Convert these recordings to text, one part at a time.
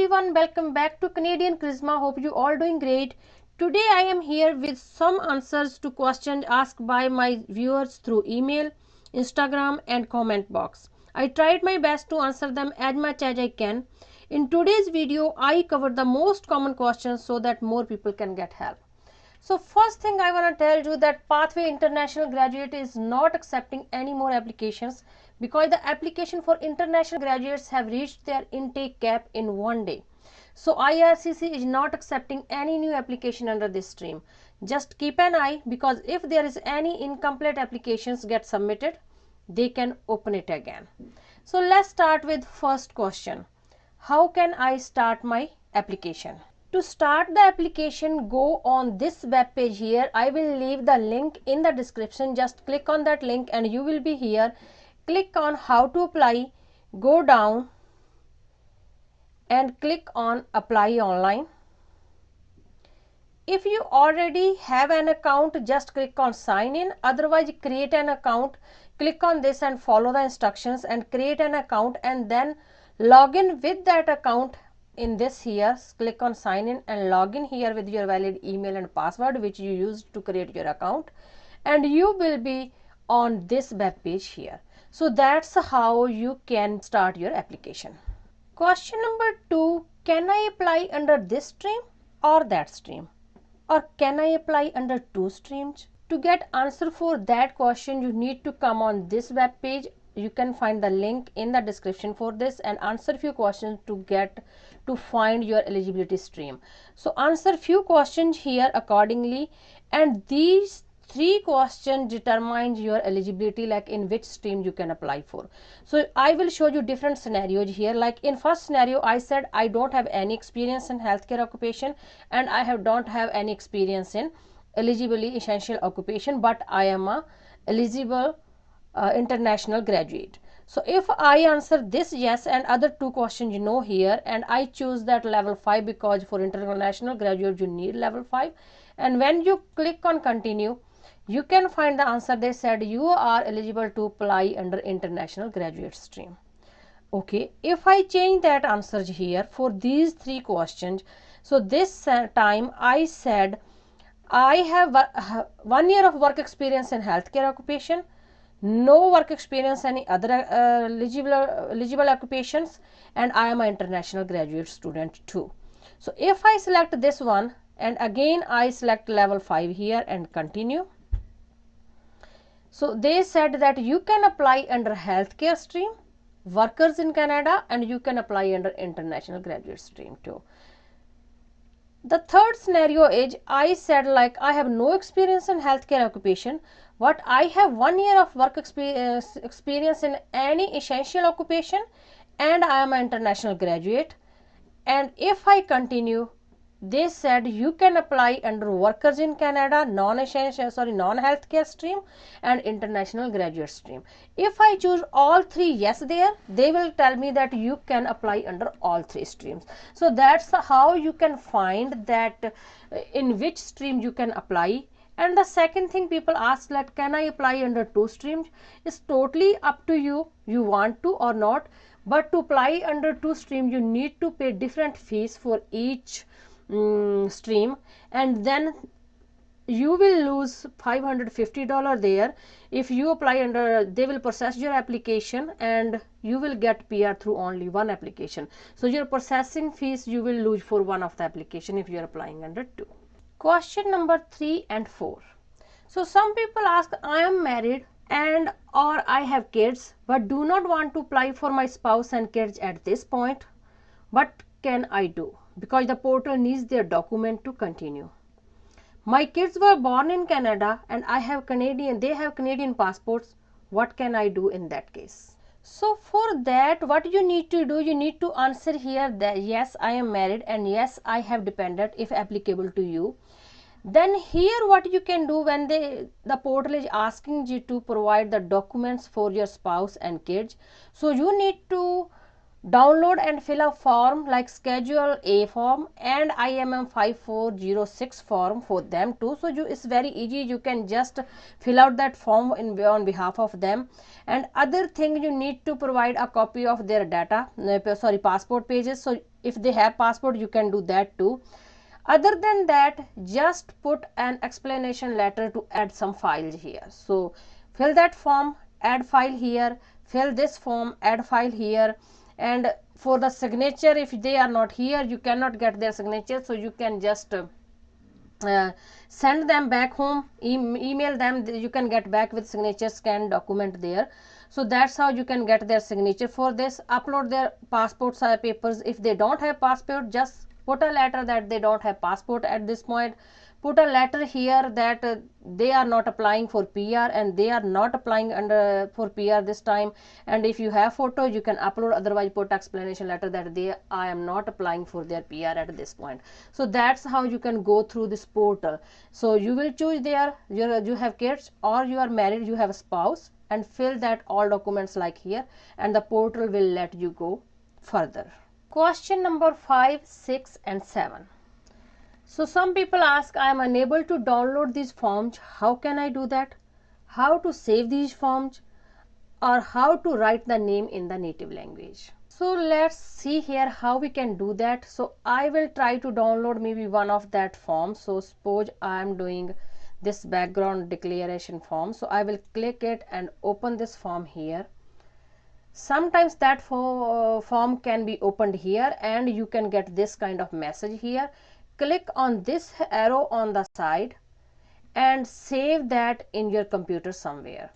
everyone, welcome back to Canadian Charisma. Hope you all doing great. Today I am here with some answers to questions asked by my viewers through email, Instagram and comment box. I tried my best to answer them as much as I can. In today's video, I covered the most common questions so that more people can get help. So first thing I want to tell you that Pathway International Graduate is not accepting any more applications because the application for international graduates have reached their intake cap in one day. So IRCC is not accepting any new application under this stream. Just keep an eye because if there is any incomplete applications get submitted, they can open it again. So let's start with first question. How can I start my application? To start the application, go on this web page here. I will leave the link in the description. Just click on that link and you will be here. Click on how to apply, go down and click on apply online. If you already have an account, just click on sign in. Otherwise, create an account. Click on this and follow the instructions and create an account and then log in with that account. In this here, click on sign in and log in here with your valid email and password which you used to create your account, and you will be on this web page here. So that's how you can start your application. Question number 2, can I apply under this stream or that stream, or can I apply under two streams? To get answer for that question, you need to come on this web page. You can find the link in the description for this and answer few questions to find your eligibility stream. So answer few questions here accordingly, and these 3 questions determine your eligibility, like in which stream you can apply for. So I will show you different scenarios here. Like in first scenario, I said I don't have any experience in healthcare occupation and I don't have any experience in eligibly essential occupation, but I am a eligible international graduate. So if I answer this yes and other 2 questions you know here, and I choose that level 5 because for international graduate you need level 5, and when you click on continue, you can find the answer. They said you are eligible to apply under international graduate stream. Okay, if I change that answer here for these 3 questions, so this time I said I have 1 year of work experience in healthcare occupation, no work experience any other eligible occupations, and I am an international graduate student too. So if I select this one and again I select level 5 here and continue, so they said that you can apply under healthcare stream, workers in Canada, and you can apply under international graduate stream too. The third scenario is I said like I have no experience in healthcare occupation, but I have 1 year of work experience in any essential occupation and I am an international graduate. And if I continue, they said you can apply under workers in Canada, non-healthcare stream and international graduate stream. If I choose all 3 yes there, they will tell me that you can apply under all 3 streams. So that's how you can find that in which stream you can apply. And the second thing people ask, like can I apply under 2 streams? It's totally up to you, you want to or not. But to apply under 2 streams, you need to pay different fees for each stream, and then you will lose $550 there. If you apply under, they will process your application and you will get PR through only one application. So your processing fees you will lose for one of the application if you are applying under 2. Question number 3 and 4. So some people ask, I am married and or I have kids but do not want to apply for my spouse and kids at this point. What can I do? Because the portal needs their document to continue. My kids were born in Canada and they have Canadian passports. What can I do in that case? So for that, what you need to do, you need to answer here that yes, I am married and yes, I have dependent if applicable to you. Then here what you can do when the portal is asking you to provide the documents for your spouse and kids. So you need to download and fill a form like Schedule A form and IMM 5406 form for them too. So it's very easy, you can just fill out that form on behalf of them. And other thing, you need to provide a copy of their data, passport pages. So if they have passport, you can do that too. Other than that, just put an explanation letter to add some files here. So fill that form, add file here, fill this form, add file here. And for the signature, if they are not here, you cannot get their signature, so you can just send them back home, email them, you can get back with signature scanned document there. So that's how you can get their signature. For this, upload their passport size papers. If they don't have passport, just put a letter that they don't have passport at this point. Put a letter here that they are not applying for PR and they are not applying for PR this time. And if you have photo, you can upload, otherwise put explanation letter that I am not applying for their PR at this point. So that's how you can go through this portal. So you will choose there, you have kids or you are married, you have a spouse, and fill that all documents like here, and the portal will let you go further. Question number 5, 6 and 7. So some people ask, I am unable to download these forms. How can I do that? How to save these forms? Or how to write the name in the native language? So let's see here how we can do that. So I will try to download maybe one of that form. So suppose I am doing this background declaration form. So I will click it and open this form here. Sometimes that form can be opened here and you can get this kind of message here. Click on this arrow on the side and save that in your computer somewhere.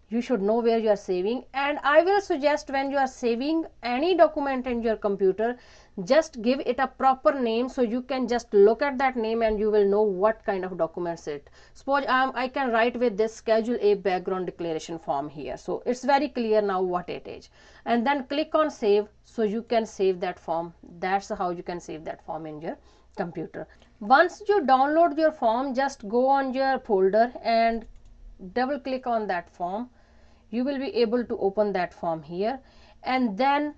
You should know where you are saving, and I will suggest when you are saving any document in your computer, just give it a proper name so you can just look at that name and you will know what kind of documents it. Suppose I can write with this Schedule A background declaration form here. So it's very clear now what it is. And then click on save so you can save that form. That's how you can save that form in your computer. Once you download your form, just go on your folder and double click on that form. You will be able to open that form here, and then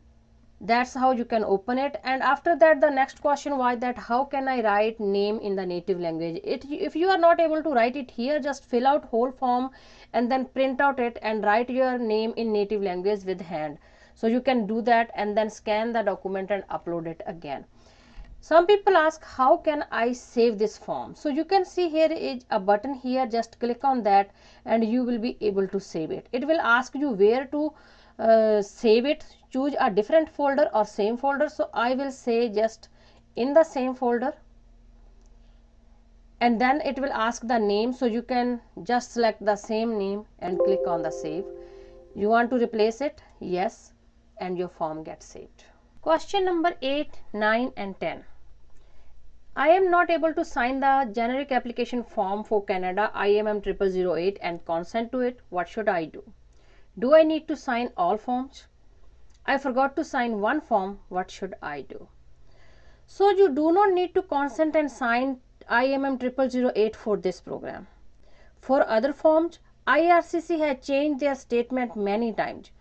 that's how you can open it. And after that, the next question was that how can I write name in the native language? If you are not able to write it here, just fill out whole form and then print out it and write your name in native language with hand. So you can do that and then scan the document and upload it again. Some people ask, how can I save this form? So you can see here is a button here, just click on that and you will be able to save it. It will ask you where to save it. Choose a different folder or same folder. So I will say just in the same folder, and then it will ask the name. So you can just select the same name and click on the save. You want to replace it? Yes, and your form gets saved. Question number 8, 9 and 10. I am not able to sign the generic application form for Canada IMM 0008 and consent to it. What should I do? Do I need to sign all forms? I forgot to sign one form. What should I do? So you do not need to consent and sign IMM 0008 for this program. For other forms, IRCC has changed their statement many times.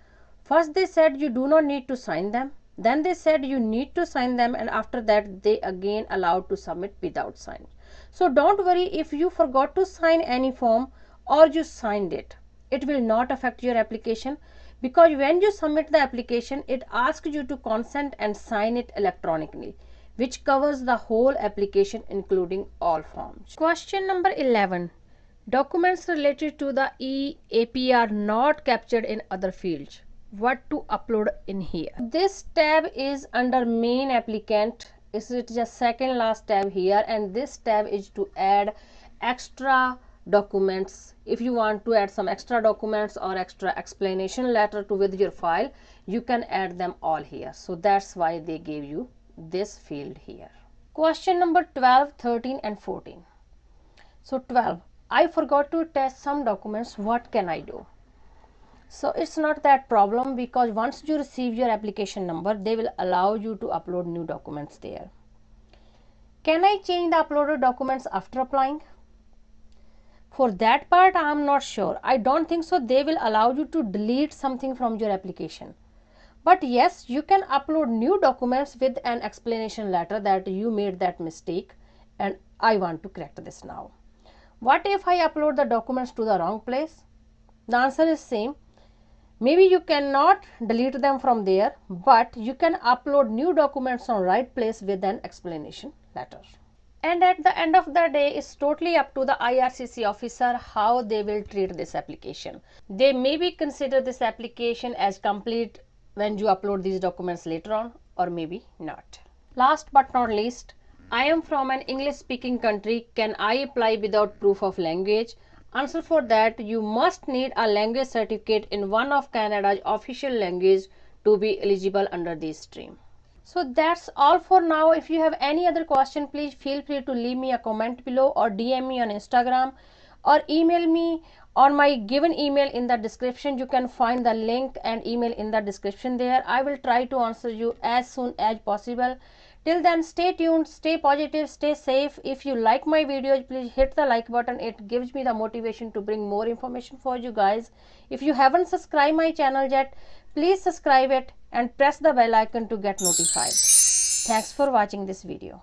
First they said you do not need to sign them. Then they said you need to sign them, and after that they again allowed to submit without sign. So don't worry if you forgot to sign any form or you signed it. It will not affect your application, because when you submit the application, it asks you to consent and sign it electronically, which covers the whole application including all forms. Question number 11. Documents related to the EAP are not captured in other fields. What to upload in here? This tab is under main applicant. It's just second last tab here, and this tab is to add extra documents. If you want to add some extra documents or extra explanation letter to with your file, you can add them all here. So that's why they gave you this field here. Question number 12, 13 and 14. So 12, I forgot to attach some documents. What can I do? So it's not that problem, because once you receive your application number, they will allow you to upload new documents there. Can I change the uploaded documents after applying? For that part, I am not sure. I don't think so. They will allow you to delete something from your application. But yes, you can upload new documents with an explanation letter that you made that mistake and I want to correct this now. What if I upload the documents to the wrong place? The answer is same. Maybe you cannot delete them from there, but you can upload new documents on right place with an explanation letter. And at the end of the day, it's totally up to the IRCC officer how they will treat this application. They maybe consider this application as complete when you upload these documents later on, or maybe not. Last but not least, I am from an English speaking country. Can I apply without proof of language? Answer for that, you must need a language certificate in one of Canada's official language to be eligible under this stream. So that's all for now. If you have any other question, please feel free to leave me a comment below or DM me on Instagram or email me on my given email in the description. You can find the link and email in the description there. I will try to answer you as soon as possible. Till then, stay tuned, stay positive, stay safe. If you like my videos, please hit the like button. It gives me the motivation to bring more information for you guys. If you haven't subscribed my channel yet, please subscribe it and press the bell icon to get notified. Thanks for watching this video.